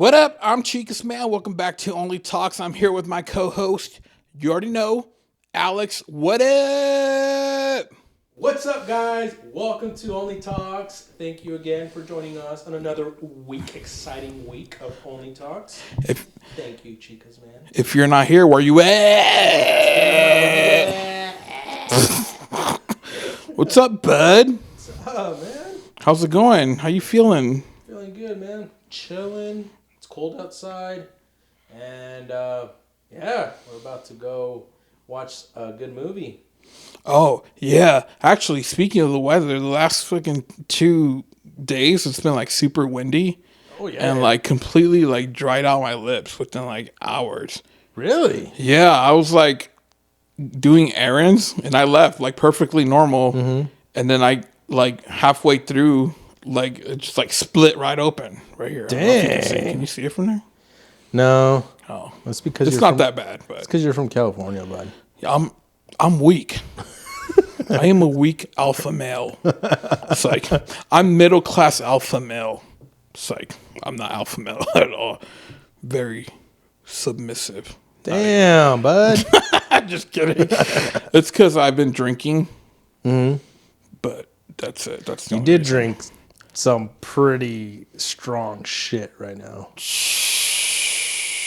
What up? I'm Chicas Man. Welcome back to Only Talks. I'm here with my co-host. You already know, Alex. What up? What's up, guys? Welcome to Only Talks. Thank you again for joining us on another exciting week of Only Talks. Thank you, Chicas Man. If you're not here, where you at? What's up, bud? What's up, man? How's it going? How you feeling? Feeling good, man. Chilling. It's cold outside, and we're about to go watch a good movie. Oh, yeah. Actually, speaking of the weather, the last fucking 2 days, it's been like super windy. Oh, yeah. And like completely like dried out my lips within like hours. Really? Yeah, I was like doing errands and I left like perfectly normal. Mm-hmm. And then I like halfway through, like it just like split right open right here. I don't know if you can see. Can you see it from there? No. Oh, That's because it's not that bad, but It's because you're from California, bud. I'm weak. I am a weak alpha male. It's like I'm middle class alpha male. It's like I'm not alpha male at all. Very submissive. Damn, bud. Just kidding. It's because I've been drinking. Mm-hmm. But that's it. That's the You only did reason. drink some pretty strong shit right now.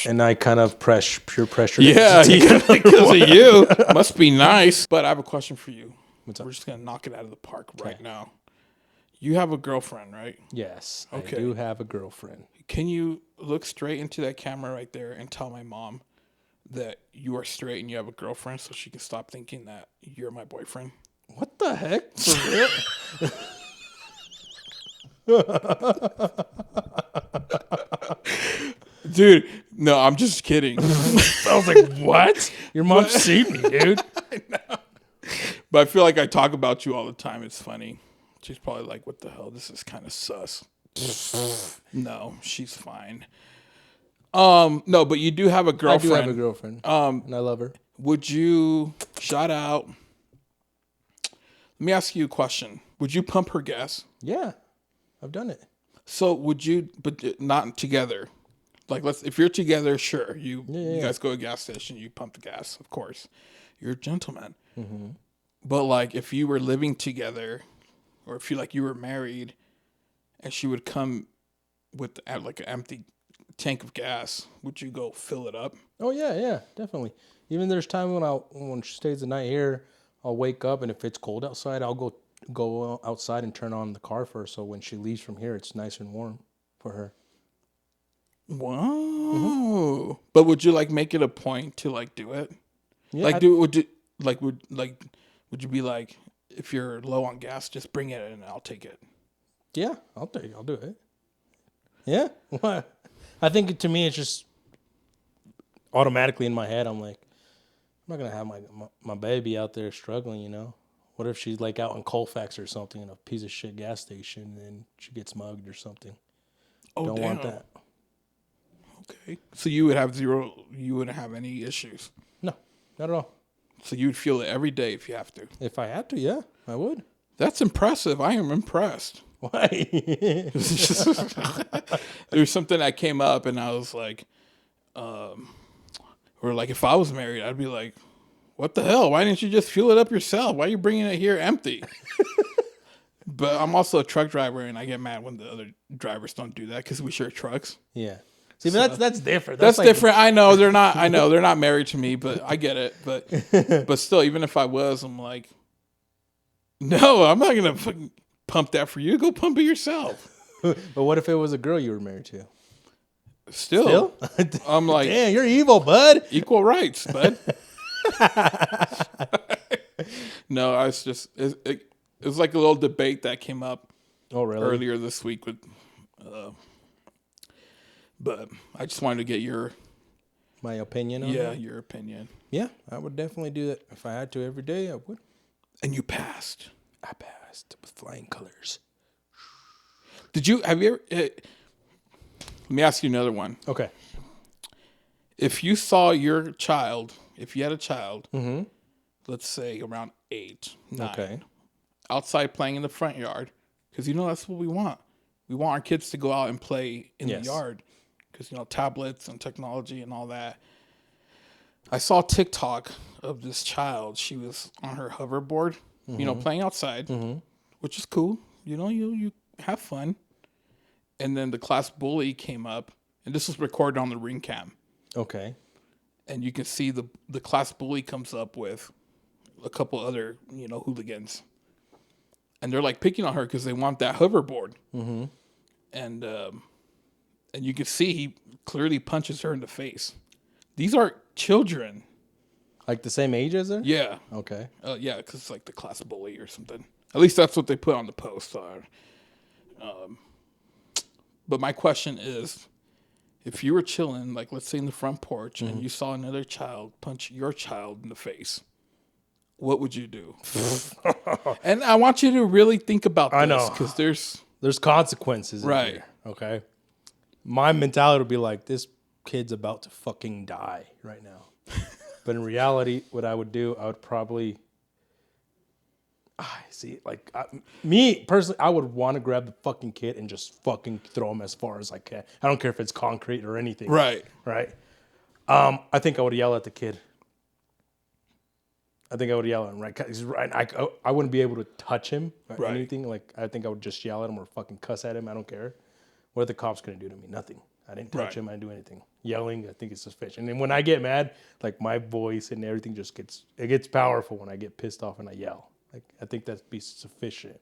And I kind of peer pressure. Yeah, because of you. Must be nice. But I have a question for you. What's up? We're just going to knock it out of the park right now. You have a girlfriend, right? Yes, Okay. I do have a girlfriend. Can you look straight into that camera right there and tell my mom that you are straight and you have a girlfriend so she can stop thinking that you're my boyfriend? What the heck? For real? Dude, no, I'm just kidding. I was like, what? Your mom seen me, dude. I know. But I feel like I talk about you all the time. It's funny. She's probably like, what the hell? This is kind of sus. No, she's fine. No, but you do have a I girlfriend. do have a girlfriend, and I love her. Would you shout out? Let me ask you a question. Would you pump her gas? Yeah, I've done it. So would you, but not together? Like, if you're together, sure. You guys go to a gas station, you pump the gas, of course. You're a gentleman. Mm-hmm. But like, if you were living together, or if you were married, and she would come with like an empty tank of gas, would you go fill it up? Oh yeah, definitely. Even there's time when she stays the night here, I'll wake up, and if it's cold outside, I'll go outside and turn on the car for her. So when she leaves from here, it's nice and warm for her. Wow. Mm-hmm. But would you like make it a point to like do it? Yeah, Like would you be like, if you're low on gas, just bring it and I'll take it? Yeah, I'll do it. Yeah. What? I think to me, it's just automatically in my head. I'm like, I'm not going to have my baby out there struggling, you know? What if she's like out in Colfax or something in a piece of shit gas station and she gets mugged or something? Oh, Don't damn. want that. Okay. So you wouldn't have any issues. No, not at all. So you'd feel it every day if you have to. If I had to, yeah, I would. That's impressive. I am impressed. Why? There's something that came up and I was like, or like if I was married, I'd be like, what the hell? Why didn't you just fuel it up yourself? Why are you bringing it here empty? But I'm also a truck driver and I get mad when the other drivers don't do that because we share trucks. Yeah. See, but that's different. That's like, different. I know they're not married to me, but I get it. But still, even if I was, I'm like, no, I'm not gonna fucking pump that for you. Go pump it yourself. But what if it was a girl you were married to? Still? I'm like, damn, you're evil, bud. Equal rights, bud. No, I was just it was like a little debate that came up earlier this week with but I just wanted to get my opinion on that? your opinion. Yeah, I would definitely do that. If I had to every day, I would. And you passed. I passed with flying colors. Have you ever let me ask you another one. Okay. If you saw your child, if you had a child, Mm-hmm. let's say around 8, 9, Okay. outside playing in the front yard, because that's what we want. We want our kids to go out and play in the yard. because tablets and technology and all that. I saw TikTok of this child. She was on her hoverboard, playing outside, which is cool. You have fun. And then the class bully came up, and this was recorded on the ring cam. Okay. And you can see the class bully comes up with a couple other, hooligans. And they're like picking on her because they want that hoverboard. Mm-hmm. And you can see he clearly punches her in the face. These are children. Like the same age as her? Yeah. Okay. Yeah, because it's like the class bully or something. At least that's what they put on the post. But my question is, if you were chilling, like let's say in the front porch, and you saw another child punch your child in the face, what would you do? And I want you to really think about this. I know. Because there's consequences. Right. In here, okay. My mentality would be like, this kid's about to fucking die right now. But in reality, what I would do, I would probably... me personally, I would want to grab the fucking kid and just fucking throw him as far as I can. I don't care if it's concrete or anything. Right. Right. I think I would yell at the kid. I think I would yell at him, right? 'Cause I wouldn't be able to touch him or anything. Like, I think I would just yell at him or fucking cuss at him. I don't care. What are the cops going to do to me? Nothing. I didn't touch him. I didn't do anything. Yelling, I think it's sufficient. And when I get mad, like my voice and everything just gets powerful when I get pissed off and I yell. Like, I think that'd be sufficient.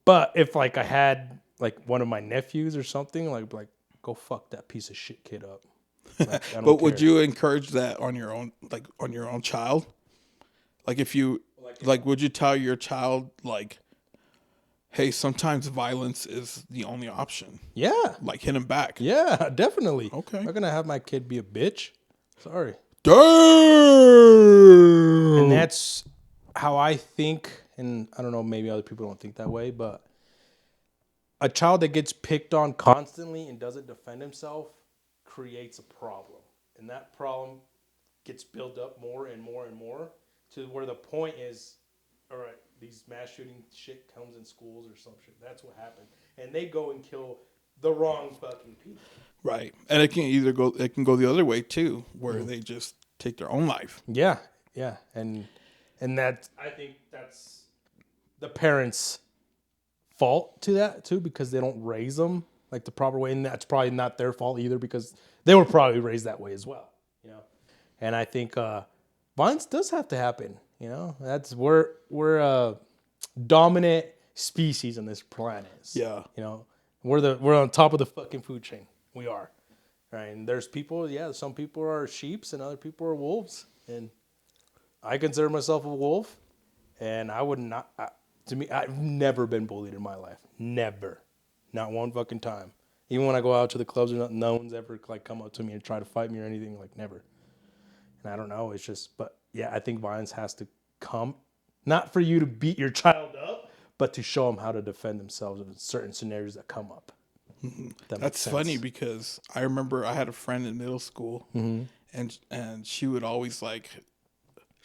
But if like I had like one of my nephews or something, like go fuck that piece of shit kid up. Like, but would you encourage that on your own, like on your own child? Like if you would you tell your child like, hey, sometimes violence is the only option? Yeah. Like hit him back. Yeah, definitely. Okay. I'm not gonna have my kid be a bitch. Sorry. Damn. And that's how I think, and I don't know, maybe other people don't think that way, but a child that gets picked on constantly and doesn't defend himself creates a problem. And that problem gets built up more and more and more to where the point is, all right, these mass shooting shit comes in schools or some shit. That's what happened. And they go and kill the wrong fucking people. Right. And it can go the other way too, where they just take their own life. Yeah. Yeah. And that, I think that's the parents' fault to that too, because they don't raise them like the proper way. And that's probably not their fault either, because they were probably raised that way as well, And I think violence does have to happen, That's we're a dominant species on this planet. Yeah. We're on top of the fucking food chain. We are. Right? And there's people, some people are sheeps and other people are wolves. And I consider myself a wolf, and I would not. I've never been bullied in my life. Never, not one fucking time. Even when I go out to the clubs or nothing, no one's ever like come up to me and try to fight me or anything. Like never. And I don't know. It's just, but yeah, I think violence has to come, not for you to beat your child up, but to show them how to defend themselves in certain scenarios that come up. That's funny because I remember I had a friend in middle school, and she would always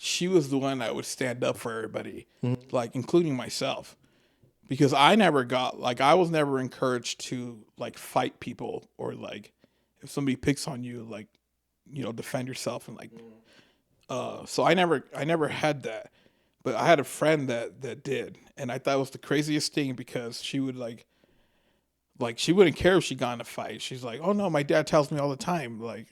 she was the one that would stand up for everybody, like including myself, because I was never encouraged to like fight people or like if somebody picks on you, like, defend yourself and like, so I never had that, but I had a friend that did, and I thought it was the craziest thing because she would like she wouldn't care if she got in a fight. She's like, oh no, my dad tells me all the time, like,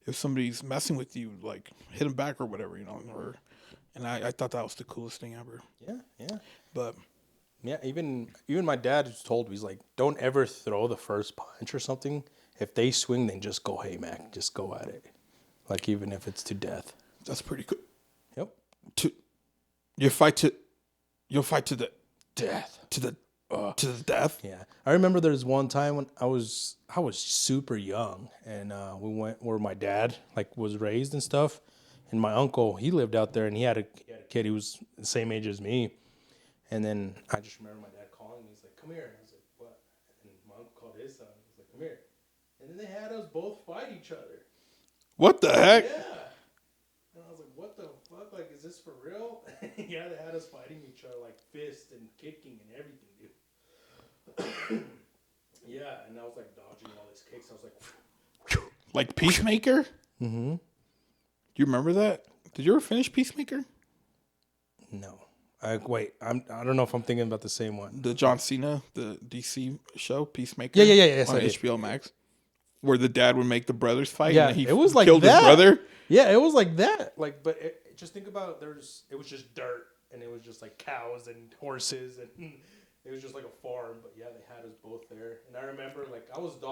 if somebody's messing with you, like hit him back or whatever, and I thought that was the coolest thing ever. Yeah. But yeah, even my dad just told me, he's like, don't ever throw the first punch or something. If they swing, then just go, hey Mac, just go at it. Like even if it's to death. That's pretty cool. Yep. You'll fight to the death. To the death. Yeah, I remember there's one time when I was super young, and we went where my dad was raised and stuff, and my uncle, he lived out there, and he had a kid. He was the same age as me, and then I just remember my dad calling me. He's like, "Come here." I was like, "What?" And my uncle called his son. He's like, "Come here," and then they had us both fight each other. What the heck? Yeah. And I was like, "What the fuck? Like, is this for real?" Yeah, they had us fighting each other, like fist and kicking and everything, dude. Yeah, and I was like dodging all these kicks. I was like, Like Peacemaker? Mm-hmm. Do you remember that? Did you ever finish Peacemaker? No. I don't know if I'm thinking about the same one. The John Cena, the DC show, Peacemaker? Yeah. Yes, on I did. HBO Max. Where the dad would make the brothers fight Yeah, and he it was like killed that. his brother? Yeah, it was like that. Like, but just think about it was just dirt and it was just like cows and horses and it was just like a farm. But yeah, they had us both there. And I remember like I wasn't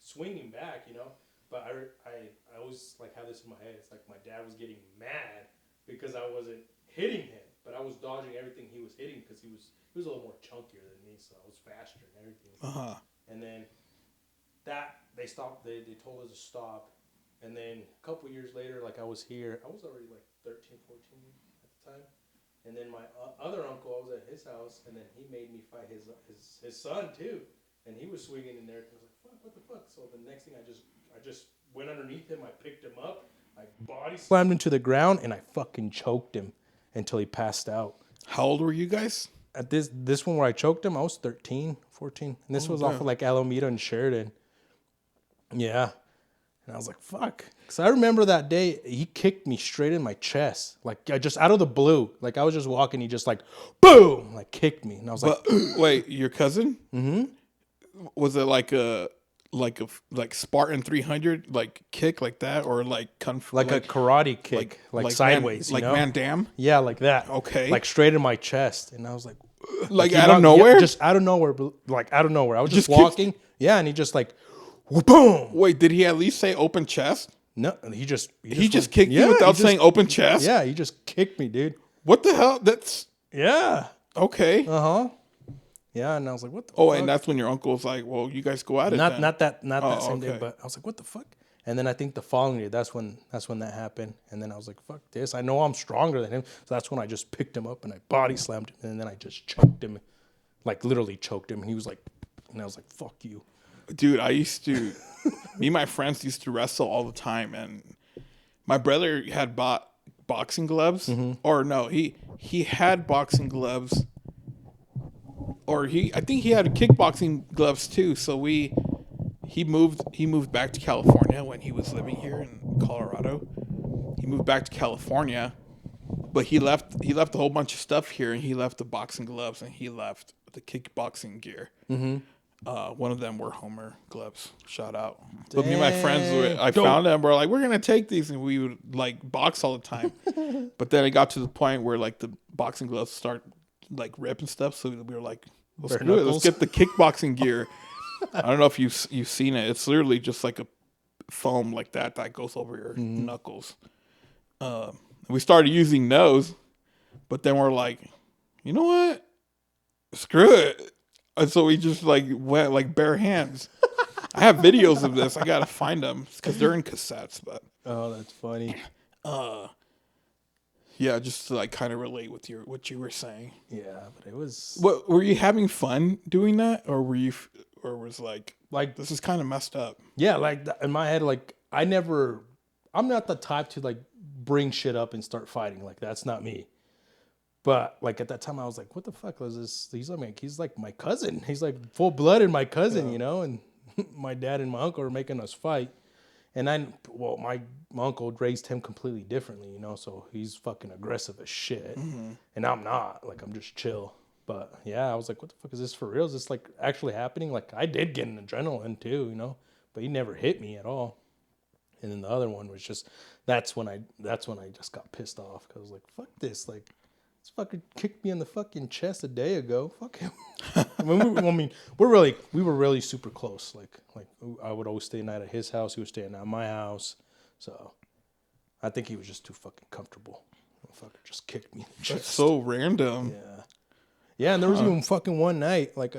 swinging back, you know. But I always like have this in my head. It's like my dad was getting mad because I wasn't hitting him, but I was dodging everything he was hitting because he was a little more chunkier than me, so I was faster and everything. And then they stopped. They told us to stop, and then a couple years later, like I was here, I was already like 13, 14 at the time, and then my other uncle, I was at his house, and then he made me fight his son too, and he was swinging in there. I was like, fuck, what the fuck? So the next thing, I just went underneath him, I picked him up, I body slammed him to the ground, and I fucking choked him until he passed out. How old were you guys? At this one where I choked him, I was 13, 14. And this was off of like Alameda and Sheridan. Yeah. And I was like, fuck. Because I remember that day, he kicked me straight in my chest. Like, just out of the blue. Like, I was just walking, he just like, boom, like kicked me. And I was like, wait, your cousin? Mm-hmm. Was it like Spartan 300, like kick like that? Or like kung fu? Like a karate kick, like sideways, like Van Damme? Yeah, like that. Okay. Like straight in my chest. And I was like, like out of nowhere? Yeah, just out of nowhere. Like out of nowhere. I was just walking. Yeah, and he just like, boom. Wait, did he at least say open chest? No, he just kicked you without saying open chest? Yeah, he just kicked me, dude. What the hell? That's... Yeah. Okay. Uh-huh. Yeah, and I was like, what the fuck? And that's when your uncle's like, well, you guys go at it then. Not that same okay. day, but I was like, what the fuck? And then I think the following day, that's when that happened. And then I was like, fuck this. I know I'm stronger than him. So that's when I just picked him up and I body slammed him. And then I just choked him. Like literally choked him. And he was like, and I was like, fuck you. Dude, I used to, me and my friends used to wrestle all the time. And my brother had bought boxing gloves. Mm-hmm. Or no, he had boxing gloves. Or I think he had kickboxing gloves too. So he moved back to California when he was living here in Colorado. He moved back to California, but he left a whole bunch of stuff here, and he left the boxing gloves and he left the kickboxing gear. Mm-hmm. One of them were Homer gloves. Shout out. But me and my friends, found them. We're like, we're gonna take these, and we would like box all the time. But then it got to the point where like the boxing gloves start like ripping stuff, so we were like, let's get the kickboxing gear. I don't know if you've seen it. It's literally just like a foam like that goes over your knuckles. We started using those, but then we're like, you know what? Screw it. And so we just like went like bare hands. I have videos of this. I gotta find them because they're in cassettes. But oh, that's funny. Yeah, just to like kind of relate with what you were saying. Yeah, but it was. What were you having fun doing that, or was like this is kind of messed up? Yeah, like in my head, like I'm not the type to like bring shit up and start fighting. Like that's not me. But like at that time, I was like, what the fuck was this? He's like my cousin. He's like full blooded my cousin, you know. And my dad and my uncle are making us fight. And my uncle raised him completely differently, you know, so he's fucking aggressive as shit. Mm-hmm. And I'm not. Like, I'm just chill. But, yeah, I was like, what the fuck is this for real? Is this, like, actually happening? Like, I did get an adrenaline, too, you know, but he never hit me at all. And then the other one was just, that's when I just got pissed off. Because I was like, fuck this. Like, this fucker kicked me in the fucking chest a day ago. Fuck him. we were really super close. Like I would always stay a night at his house. He was staying at my house. So I think he was just too fucking comfortable. The fucker just kicked me in the chest. That's so random. Yeah. Yeah, and there was even fucking one night, like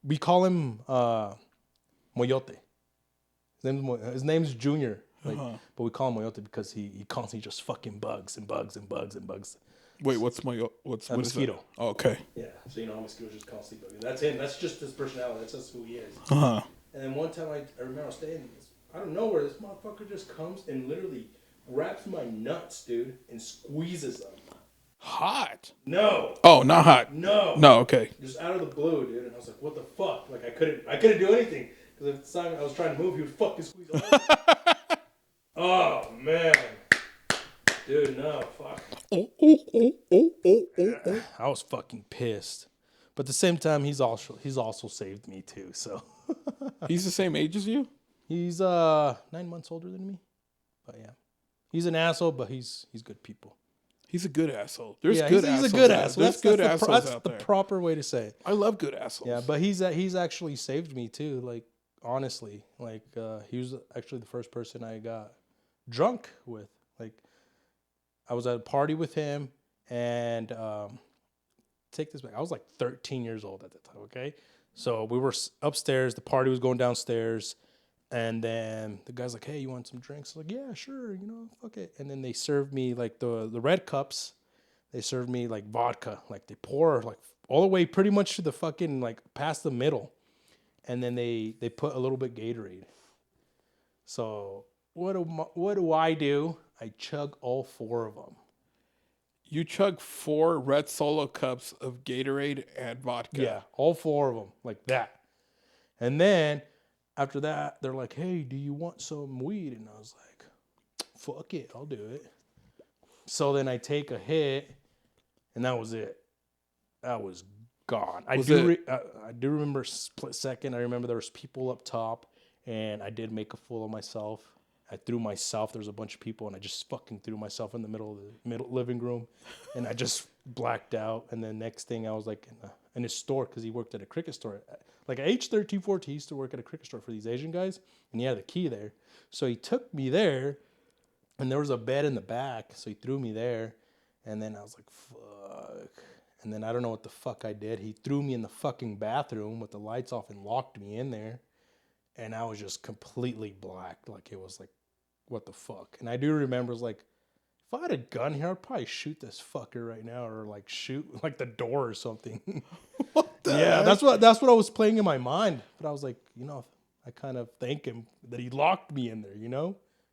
we call him Moyote. His name's Junior. But we call him Moyote because he constantly just fucking bugs and bugs and bugs and bugs. Wait, what's a mosquito? Oh, okay. Yeah, so a mosquito's just constantly bugging. That's him. That's just his personality. That's just who he is. Uh-huh. And then one time I remember I was staying out of nowhere. This motherfucker just comes and literally grabs my nuts, dude, and squeezes them. Hot? No. Oh, not hot. No. No. Okay. Just out of the blue, dude. And I was like, what the fuck? Like I couldn't do anything. Because at the time I was trying to move, he would fucking squeeze all over. Oh, man. Dude, no, fuck. I was fucking pissed. But at the same time, he's also saved me too, so. He's the same age as you? He's 9 months older than me. But yeah. He's an asshole, but he's good people. He's a good asshole. There's yeah, good he's assholes. A good asshole. There's good assholes that's out the there. proper way to say it. I love good assholes. Yeah, but he's actually saved me too. Like, honestly, like he was actually the first person I got drunk with. Like, I was at a party with him, and take this back. I was like 13 years old at the time. Okay, so we were upstairs. The party was going downstairs. And then the guy's like, hey, you want some drinks? I was like, yeah, sure, fuck it. And then they served me like the red cups. They served me like vodka. Like they pour like all the way pretty much to the fucking like past the middle. And then they put a little bit Gatorade. So what do I do? I chug all 4 of them. You chug 4 red Solo cups of Gatorade and vodka. Yeah, all 4 of them like that. And then after that, they're like, hey, do you want some weed? And I was like, fuck it, I'll do it. So then I take a hit, and that was it. That was gone. I do remember a split second. I remember there was people up top, and I did make a fool of myself. I threw myself. There was a bunch of people, and I just fucking threw myself in the middle of the living room, and I just blacked out. And then next thing, I was like in his store because he worked at a cricket store. Like at age 13, 14, he used to work at a cricket store for these Asian guys, and he had the key there. So he took me there, and there was a bed in the back, so he threw me there. And then I was like, fuck. And then I don't know what the fuck I did. He threw me in the fucking bathroom with the lights off and locked me in there. And I was just completely black. Like, it was like, what the fuck? And I do remember, it was like, if I had a gun here, I'd probably shoot this fucker right now, or like shoot like the door or something. What the Yeah, heck? that's what I was playing in my mind. But I was like, I kind of thank him that he locked me in there,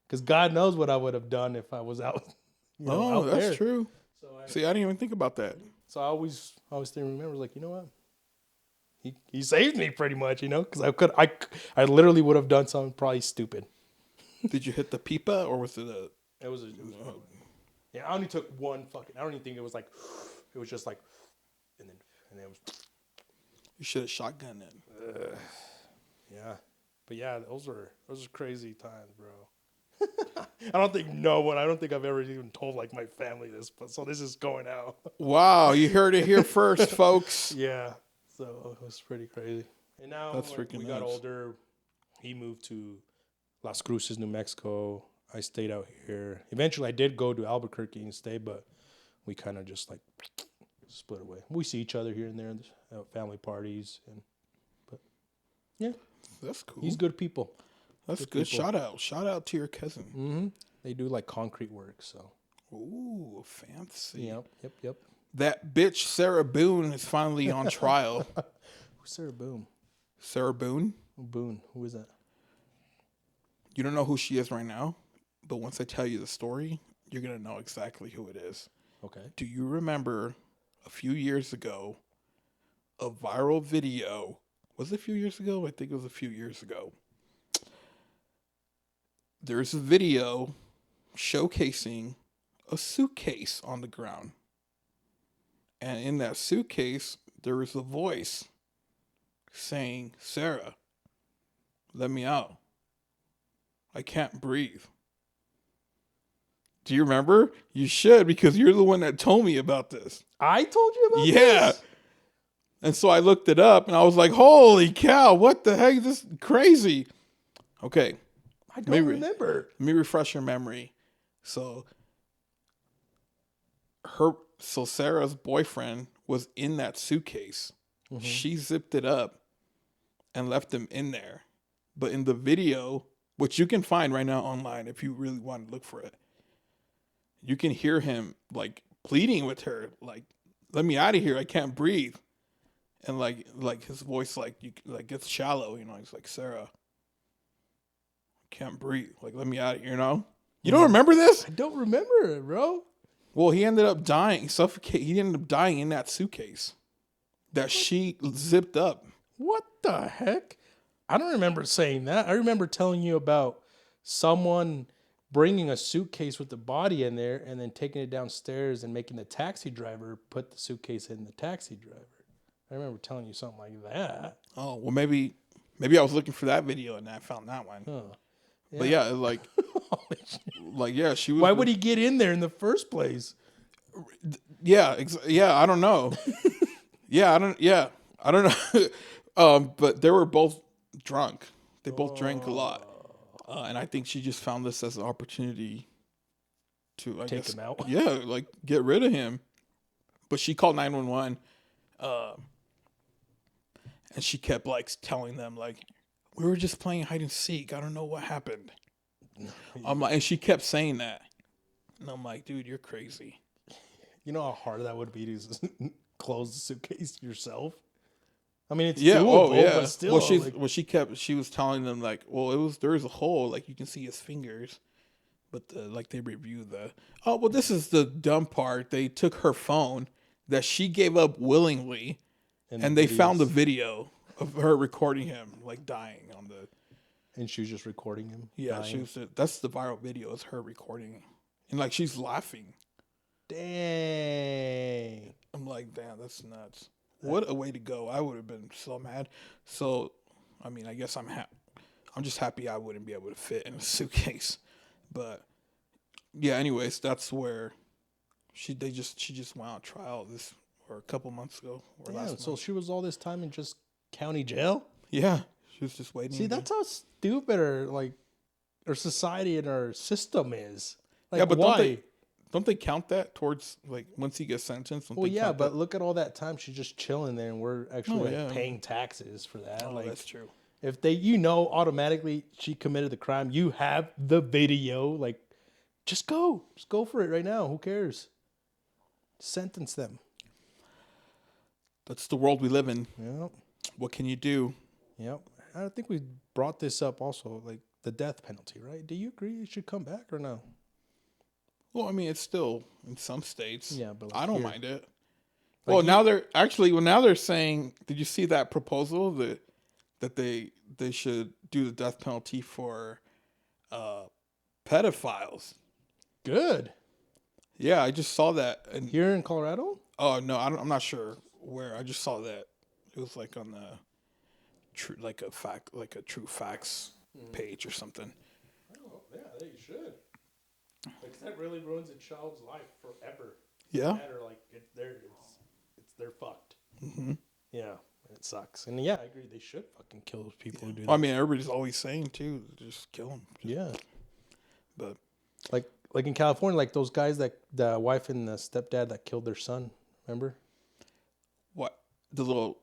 because God knows what I would have done if I was out. Out that's there. true. So See, I didn't even think about that. So I always remember, like, you know what? He saved me pretty much, because I literally would have done something probably stupid. Did you hit the pipa, or was it a... It was yeah, I only took one fucking, I don't even think it was like, it was just like, and then it was. You should have shotgunned it. Yeah. But yeah, those are crazy times, bro. I don't think I've ever even told like my family this, but so this is going out. Wow, you heard it here first, folks. Yeah. So it was pretty crazy. And now That's freaking we got nuts. older. He moved to Las Cruces, New Mexico. I stayed out here. Eventually, I did go to Albuquerque and stay, but we kind of just like split away. We see each other here and there at family parties, but yeah, That's cool. he's good people. That's good. Shout out to your cousin. Mm-hmm. They do like concrete work, so. Ooh, fancy. Yep. That bitch Sarah Boone is finally on trial. Who's Sarah Boone? Sarah Boone? Boone. Who is that? You don't know who she is right now, but once I tell you the story, you're going to know exactly who it is. Okay. Do you remember a few years ago, a viral video? Was it a few years ago? I think it was a few years ago. There's a video showcasing a suitcase on the ground. And in that suitcase, there is a voice saying, Sarah, let me out. I can't breathe. Do you remember? You should, because you're the one that told me about this. I told you about Yeah. this? And so I looked it up and I was like, holy cow, what the heck? This is crazy. Okay. I don't remember. Let me refresh your memory. So Sarah's boyfriend was in that suitcase. Mm-hmm. She zipped it up and left him in there. But in the video, which you can find right now online if you really want to look for it, you can hear him like pleading with her, like, let me out of here, I can't breathe. And like his voice gets shallow, he's like, Sarah, I can't breathe. Like, let me out of here, You don't remember this? I don't remember it, bro. Well, he ended up dying, he ended up dying in that suitcase that she zipped up. What the heck? I don't remember saying that. I remember telling you about someone bringing a suitcase with the body in there and then taking it downstairs and making the taxi driver put the suitcase in the taxi driver. I remember telling you something like that. Oh, well, maybe I was looking for that video and I found that one. Huh. Yeah. But yeah, like yeah, she was. Why would he get in there in the first place? Yeah, I don't know. I don't know. But they were both drunk. They both drank a lot, and I think she just found this as an opportunity to Take him out. Yeah, like get rid of him. But she called 911, and she kept like telling them like, we were just playing hide and seek. I don't know what happened. I'm like, and she kept saying that, and I'm like, dude, you're crazy. You know how hard that would be to just close the suitcase yourself? I mean, it's Yeah, doable, but still. She was telling them like, well, there was a hole, like you can see his fingers, but like they reviewed this is the dumb part. They took her phone that she gave up willingly, and they found the video of her recording him like dying on the. And she was just recording him. Yeah, dying. That's the viral video. Is her recording, and like she's laughing. Dang. I'm like, damn, that's nuts. What a way to go. I would have been so mad. So, I mean, I guess I'm just happy I wouldn't be able to fit in a suitcase. But yeah, anyways, that's where she just went on trial a couple months ago or last month. So she was all this time in just county jail? Yeah. She was just waiting. See, that's how stupid our society and our system is. Like, yeah, but why? Don't they count that towards like once he gets sentenced? Well, yeah, but look at all that time she's just chilling there, and we're actually paying taxes for that. Oh, that's true. If automatically she committed the crime, you have the video. Like, just go for it right now. Who cares? Sentence them. That's the world we live in. Yep. What can you do? Yep. I think we brought this up also, like the death penalty, right? Do you agree it should come back or no? Well, I mean, it's still in some states. Yeah, but I don't mind it. Like now they're saying. Did you see that proposal that they should do the death penalty for pedophiles? Good. Yeah, I just saw that. And here in Colorado? Oh no, I'm not sure where. I just saw that. It was like on the true, like a true facts page or something. Oh yeah, you should. Because that really ruins a child's life forever. Yeah. Matter they're fucked. Mm-hmm. Yeah, it sucks. And yeah, I agree. They should fucking kill those people who do that. I mean, everybody's always saying too, just kill them. Yeah. But like in California, like those guys the wife and the stepdad that killed their son. Remember? What the little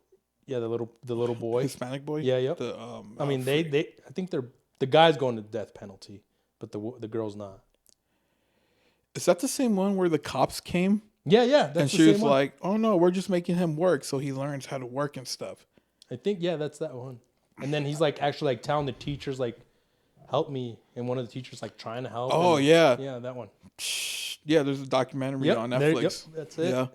boy, Hispanic boy? Yeah, yep. I mean, I think the guy's going to the death penalty, but the girl's not. Is that the same one where the cops came? Yeah, that's and she was like, "Oh no, we're just making him work so he learns how to work and stuff." I think that's that one. And then he's like actually like telling the teachers like, "Help me," and one of the teachers like trying to help. Oh yeah, that one. Yeah, there's a documentary on Netflix. That's it. Yeah.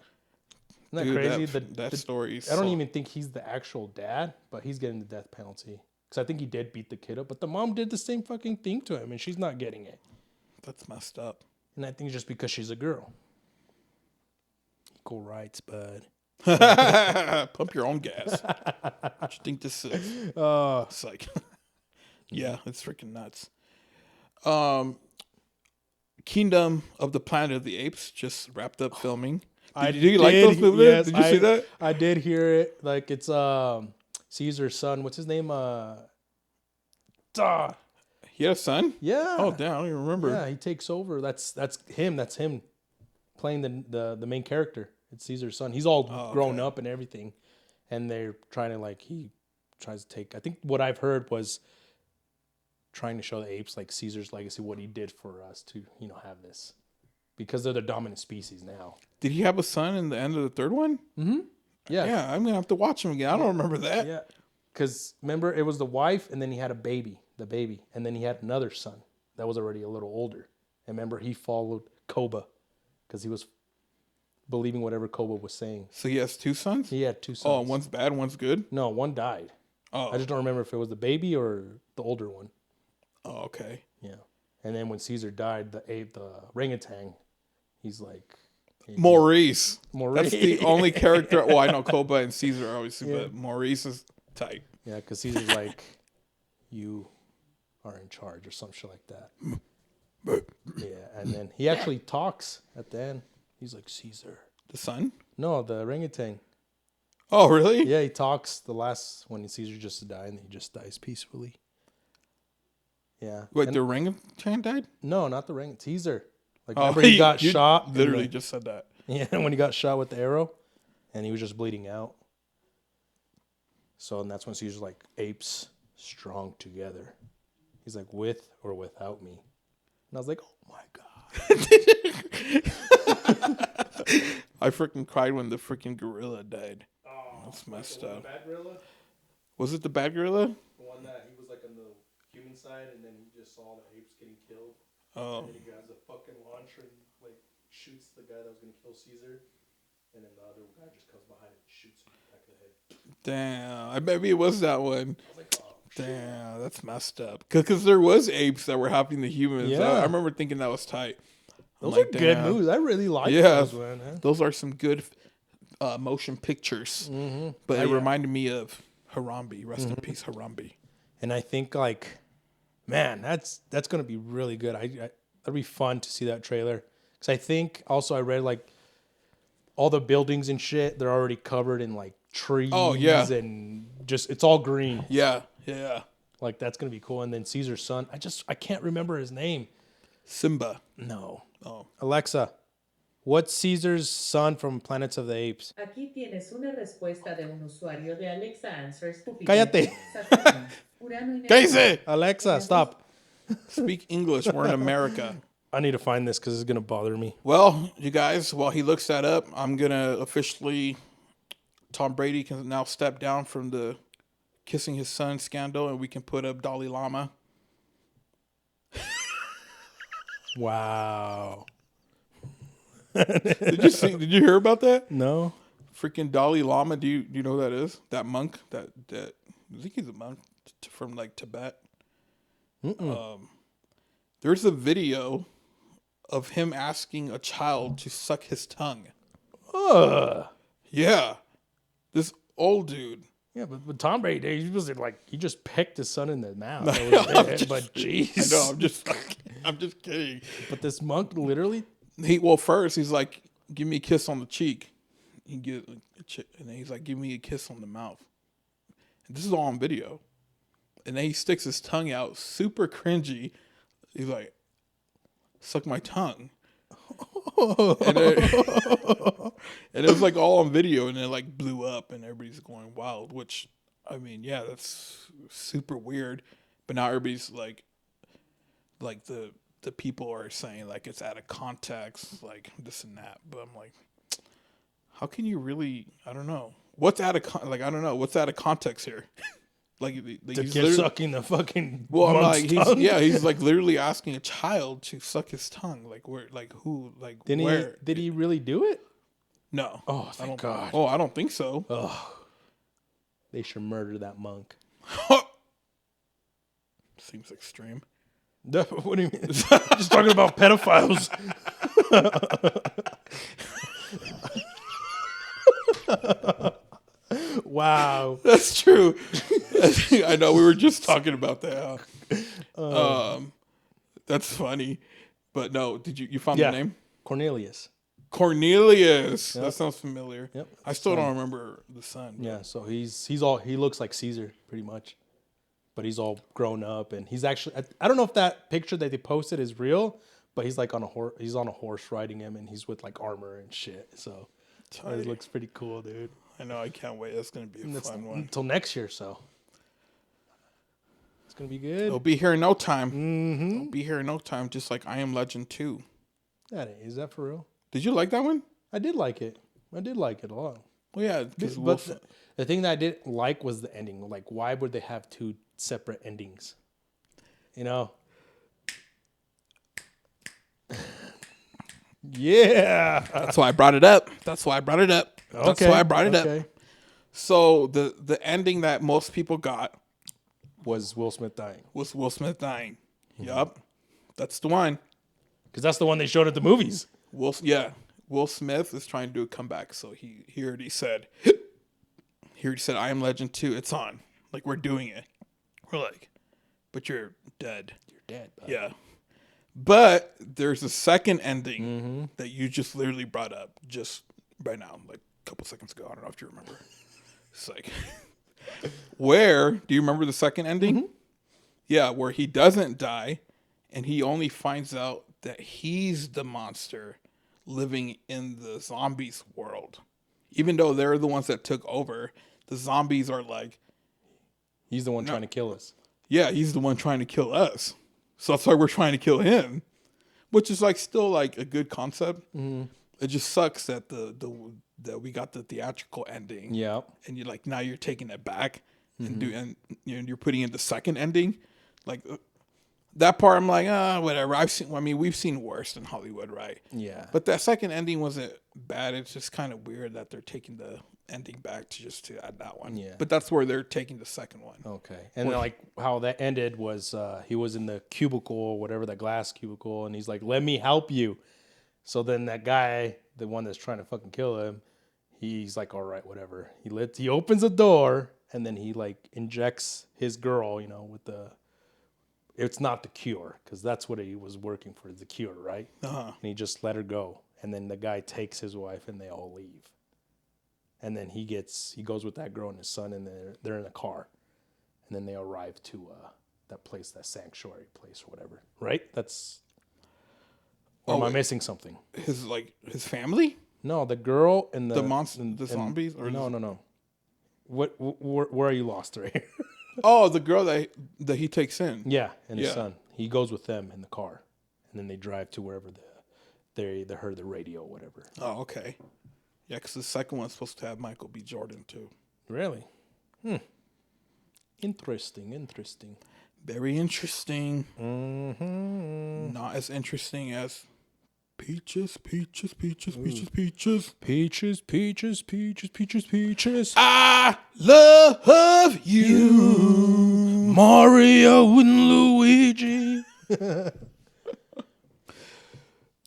Isn't that crazy? That story. I don't even think he's the actual dad, but he's getting the death penalty because I think he did beat the kid up, but the mom did the same fucking thing to him, and she's not getting it. That's messed up. And I think it's just because she's a girl. Equal rights, bud. Pump your own gas. What you think this is? It's like, yeah, it's freaking nuts. Kingdom of the Planet of the Apes just wrapped up filming. Did you like those movies? Yes, did you see that? I did hear it. Like it's Caesar's son. What's his name? He had a son? Yeah. Oh damn, I don't even remember. Yeah, he takes over. That's him. That's him playing the main character. It's Caesar's son. He's all grown up and everything. And they're trying to he tries to take, I think what I've heard was trying to show the apes like Caesar's legacy, what he did for us to, have this. Because they're the dominant species now. Did he have a son in the end of the third one? Mm-hmm. Yeah. Yeah, I'm gonna have to watch him again. I don't remember that. Yeah. Because remember, it was the wife, and then he had the baby, and then he had another son that was already a little older. And remember, he followed Koba because he was believing whatever Koba was saying. So he has two sons? He had two sons. Oh, one's bad, one's good? No, one died. Oh. I just don't remember if it was the baby or the older one. Oh, okay. Yeah. And then when Caesar died, the orangutan, he's like Maurice. Maurice. That's the only character. Well, I know Koba and Caesar obviously, but Maurice is tight. Yeah, because Caesar's like, you are in charge or some shit like that. Yeah, and then he actually talks at the end. He's like, Caesar. The son? No, the orangutan. Oh, really? Yeah, he talks the last when Caesar just died, and he just dies peacefully. Yeah. Wait, the orangutan died? No, not the orangutan. Caesar. Like, remember he got shot? Literally just said that. Yeah, when he got shot with the arrow, and he was just bleeding out. So, and that's when Caesar's like, apes strong together. He's like, with or without me. And I was like, oh my God. I freaking cried when the freaking gorilla died. Oh, that's messed up. The bad gorilla? Was it the bad gorilla? The one that he was like on the human side, and then he just saw the apes getting killed. Oh. And then he grabs a fucking launcher and like shoots the guy that was gonna kill Caesar. And then the other guy just comes behind and shoots him in the back of the head. Damn. Maybe it was that one. I was like, oh, damn, that's messed up. Because there was apes that were helping the humans. Yeah. I remember thinking that was tight. those are good movies. I really like those, man. Those are some good motion pictures. Mm-hmm. But it reminded me of Harambe. Rest in peace, Harambe. And I think, like, man, that's going to be really good. That'd be fun to see that trailer. Because I think also I read, like, all the buildings and shit, they're already covered in, like, trees. Oh, yeah. And just, it's all green. Yeah, yeah. Like, that's going to be cool. And then Caesar's son, I can't remember his name. Simba. No. Oh. Alexa, what's Caesar's son from Planets of the Apes? Aquí tienes una respuesta de un usuario de Alexa Answers. Cállate. Cállese! Alexa, stop. Speak English. We're in America. I need to find this because it's going to bother me. Well, you guys, while he looks that up, I'm going to officially... Tom Brady can now step down from the kissing his son scandal, and we can put up Dalai Lama. Wow. Did you hear about that? No. Freaking Dalai Lama. Do you know who that is? That monk? That I think he's a monk from like Tibet. There's a video of him asking a child to suck his tongue. Yeah. This old dude. Yeah, but Tom Brady, he was like, he just pecked his son in the mouth. But jeez. I know, I'm just kidding. But this monk literally. First he's like, give me a kiss on the cheek. And then he's like, give me a kiss on the mouth. And this is all on video. And then he sticks his tongue out, super cringy. He's like, suck my tongue. and it was like all on video, and it like blew up, and everybody's going wild. Which, I mean, yeah, that's super weird. But now everybody's like the people are saying like it's out of context, like this and that. But I'm like, how can you really? I don't know what's out of I don't know what's out of context here. Like the kid sucking the fucking. Well, I'm like, he's like literally asking a child to suck his tongue. Like where, like who, like where? Did he really do it? No. Oh, thank God. Oh, I don't think so. Oh, they should murder that monk. Seems extreme. What do you mean? Just talking about pedophiles. Wow, that's true. I know we were just talking about that. That's funny, but no. Did you found the name? Cornelius. Cornelius. Yep. That sounds familiar. Yep. I still don't remember the son. Yeah, so he looks like Caesar pretty much, but he's all grown up, and he's actually. I don't know if that picture that they posted is real, but he's like on a horse. He's on a horse riding him, and he's with like armor and shit. So it looks pretty cool, dude. I know. I can't wait. That's gonna be a fun one until next year. So it's gonna be good. It'll be here in no time. Mm-hmm. It'll be here in no time. Just like I Am Legend 2. Is that for real? Did you like that one? I did like it. I did like it a lot. Well, yeah. But the thing that I didn't like was the ending. Like, why would they have two separate endings? You know? Yeah. That's why I brought it up. That's why I brought it up. So the ending that most people got Was Will Smith dying? was Will Smith dying. Yup. That's the one. Because that's the one they showed at the movies. Will Smith is trying to do a comeback. So he already said, I Am Legend 2, it's on. Like, we're doing it. We're like, but you're dead. You're dead. Bud. Yeah. But there's a second ending that you just literally brought up just right now, like a couple seconds ago. I don't know if you remember. It's like, do you remember the second ending? Yeah, where he doesn't die and he only finds out that he's the monster living in the zombies world. Even though they're the ones that took over, the zombies are like, He's the one trying to kill us. yeah, he's the one trying to kill us. So that's why we're trying to kill him, which is like still like a good concept. It just sucks that that we got the theatrical ending. Yeah. And you're like, now you're taking it back and you're putting in the second ending. Like that part, I'm like, whatever. We've seen worse in Hollywood, right? Yeah. But that second ending wasn't bad. It's just kind of weird that they're taking the ending back to add that one. Yeah. But that's where they're taking the second one. Okay. And then, like how that ended was he was in the cubicle, whatever, that glass cubicle, and he's like, "Let me help you." So then that guy, the one that's trying to fucking kill him, he's like, "All right, whatever." He opens the door and then he like injects his girl, with the. It's not the cure because that's what he was working for, the cure, right? And he just let her go, and then the guy takes his wife and they all leave. And then he goes with that girl and his son, and they're in a car, and then they arrive to that place, that sanctuary place or whatever, right? Or am I missing something? His family? No, the girl and the monster, the zombies, or no. Where are you lost right here? Oh, the girl that he takes in. Yeah, and his son. He goes with them in the car, and then they drive to wherever they heard the radio or whatever. Oh, okay. Yeah, because the second one's supposed to have Michael B. Jordan too. Really? Interesting. Very interesting. Not as interesting as Peaches. I love you, Mario and Luigi.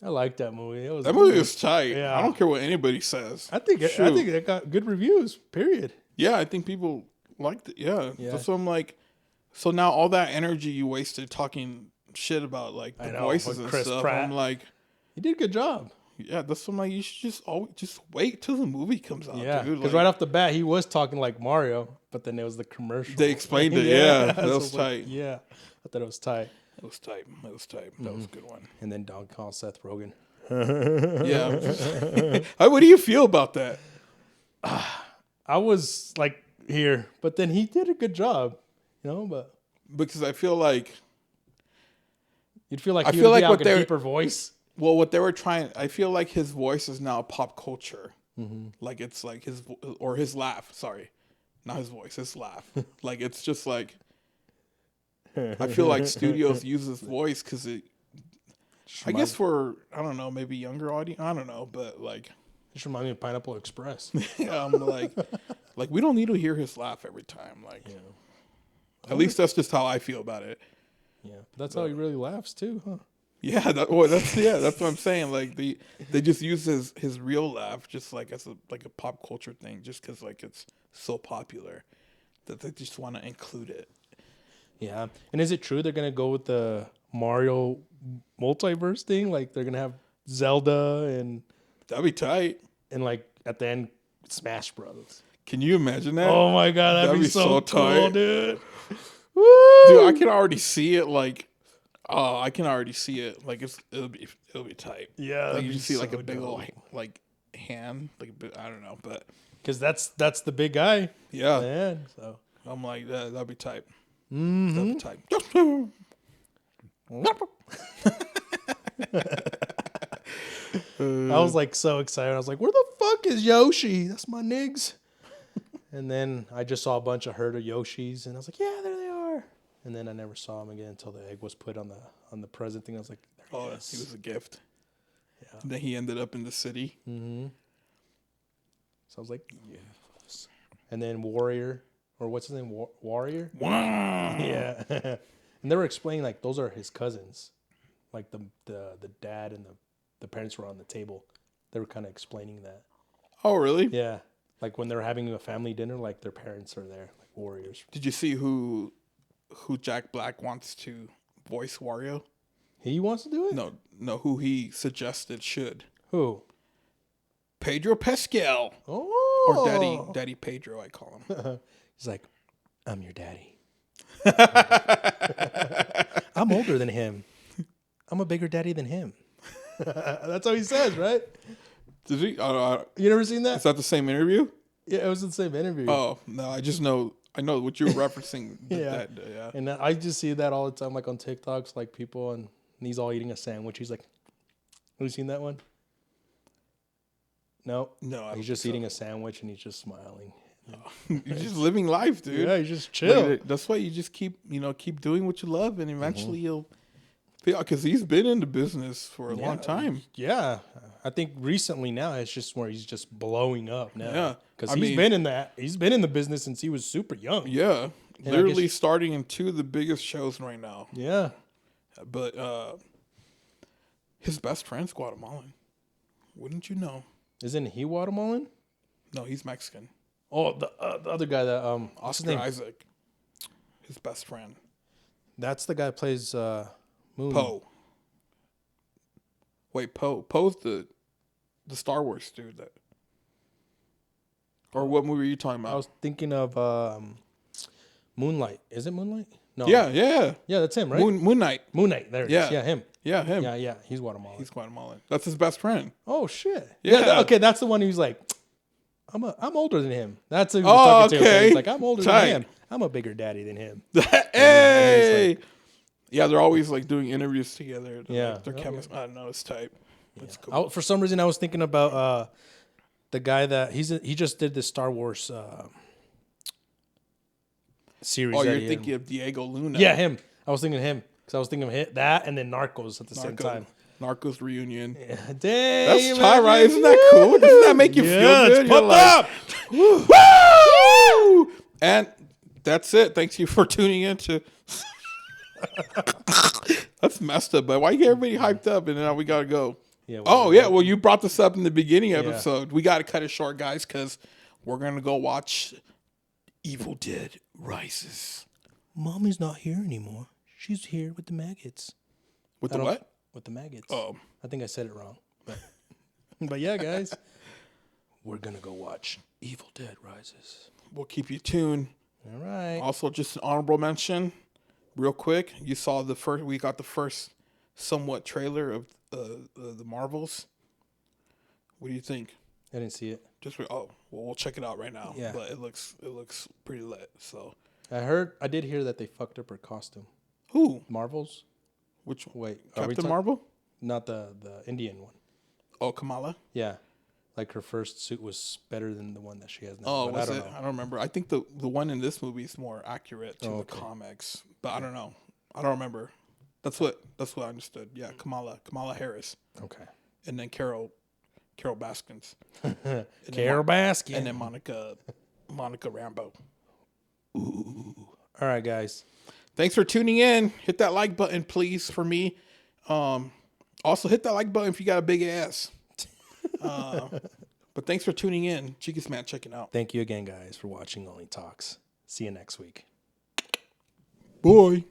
I like that movie. That movie was tight. Yeah. I don't care what anybody says. I think it got good reviews. Period. Yeah, I think people liked it. Yeah. That's what I'm like. So now all that energy you wasted talking shit about like the voices and Chris stuff. Pratt. I'm like, he did a good job. Yeah, that's what I'm like. You should just wait till the movie comes out. Yeah, dude. because right off the bat he was talking like Mario, but then it was the commercial. They explained it. Yeah, that was tight. Yeah, I thought it was tight. That was tight. That was a good one. And then Donkey Kong, Seth Rogen. Yeah. What do you feel about that? I was like here, but then he did a good job, But because I feel like you'd feel like he would be able to keep her voice. Well, what they were trying, I feel like his voice is now pop culture. Like it's like his laugh. Sorry, not his voice, his laugh. Like it's just like I feel like studios use his voice because I guess for I don't know, maybe younger audience. I don't know, but like just remind me of Pineapple Express. Yeah, I'm like we don't need to hear his laugh every time. Like, at least that's just how I feel about it. Yeah, that's how he really laughs too, huh? Yeah, that's what I'm saying. Like they just use his real laugh just like as a pop culture thing, just because like it's so popular that they just want to include it. Yeah, and is it true they're gonna go with the Mario multiverse thing? Like they're gonna have Zelda and that'd be tight. And like at the end, Smash Brothers. Can you imagine that? Oh my god, that'd be so cool, tight, dude. Woo! Dude, I can already see it. Like, I can already see it. Like it'll be tight. Yeah, like you see like a big old like hand, like I don't know, but because that's the big guy. Yeah, man. So I'm like that'd be tight. Mm-hmm. That'd be tight. I was like so excited. I was like, "Where the fuck is Yoshi? That's my niggas." And then I just saw a bunch of herd of Yoshis, and I was like, "Yeah, there they are." And then I never saw him again until the egg was put on the present thing. I was like, "Oh, he was a gift." Yeah. And then he ended up in the city. Mm-hmm. So I was like, "Yes." and then Warrior, or what's his name, Warrior? Wow. Yeah, and they were explaining like those are his cousins, like the dad and the parents were on the table. They were kind of explaining that. Oh, really? Yeah, like when they're having a family dinner, like their parents are there, like warriors. Did you see who Jack Black wants to voice Wario? He wants to do it? No, who he suggested should. Who? Pedro Pascal. Oh, Or Daddy Pedro, I call him. He's like, I'm your daddy. I'm older than him. I'm a bigger daddy than him. That's how he says, right? Did he? You never seen that? Is that the same interview? Yeah, it was the same interview. Oh, no, I know what you were referencing. Yeah. Yeah. And I just see that all the time, like on TikToks, like people, and he's all eating a sandwich. He's like, have you seen that one? No. I He's just eating a sandwich and he's just smiling. You're just living life, dude. Yeah, he's just chill. Like, that's why you just keep doing what you love, and eventually you'll. Because he's been in the business for a long time. Yeah, I think recently now it's just where he's just blowing up now. Yeah, because he's been in that. He's been in the business since he was super young. Yeah, And literally starting in 2 of the biggest shows right now. Yeah, but his best friend's Guatemalan. Wouldn't you know? Isn't he Guatemalan? No, he's Mexican. Oh, the other guy that Oscar Isaac, his best friend. That's the guy who plays Moon. Poe. Wait, Poe. Poe's the Star Wars dude. Or what movie are you talking about? I was thinking of Moonlight. Is it Moonlight? No. Yeah. That's him, right? Moon Knight. Moon Knight. There it is. Yeah, him. Yeah, him. Yeah. He's Guatemalan. He's Guatemalan. That's his best friend. Oh shit. Yeah. Okay, that's the one who's like, I'm older than him. That's who he was talking to. Okay. He's like, I'm older Tight. than him. I'm a bigger daddy than him. Hey. Yeah, they're always like doing interviews together. Yeah. Like, they're chemists. I don't know. It's type. It's cool. For some reason, I was thinking about the guy that he just did the Star Wars series. Oh, you're thinking of Diego Luna. Yeah, him. I was thinking him because I was thinking of that and then Narcos at the same time. Narcos reunion. Yeah. Dang, That's tight, right? Isn't that cool? Doesn't that make you feel good? It's pumped up. Woo! And that's it. Thanks you for tuning in to. That's messed up, but why you get everybody hyped up and now we gotta go? Yeah. Well, you brought this up in the beginning episode. We gotta cut it short, guys, because we're gonna go watch Evil Dead Rises. Mommy's not here anymore. She's here with the maggots. With the what? With the maggots. Oh, I think I said it wrong, but yeah, guys, we're gonna go watch Evil Dead Rises. we'll keep you tuned. All right. Also, just an honorable mention, real quick. You saw we got the first somewhat trailer of the Marvels. What do you think? I didn't see it. We'll check it out right now. Yeah. But it looks pretty lit. So I did hear that they fucked up her costume. who? Marvels? Which Wait, are we Captain Marvel? Not the Indian one. Oh, Kamala. Yeah, like her first suit was better than the one that she has now. Oh, but was I don't it? know. I don't remember. I think the one in this movie is more accurate to the comics, but I don't know. I don't remember. That's what I understood. Yeah, Kamala Harris, Okay. and then Carol Baskins, Carol Baskin. and then Monica Rambeau. All right, guys. Thanks for tuning in. Hit that like button, please, for me. Also, hit that like button if you got a big ass. But thanks for tuning in. Cheekiest Man checking out. Thank you again, guys, for watching Only Talks. See you next week. Bye.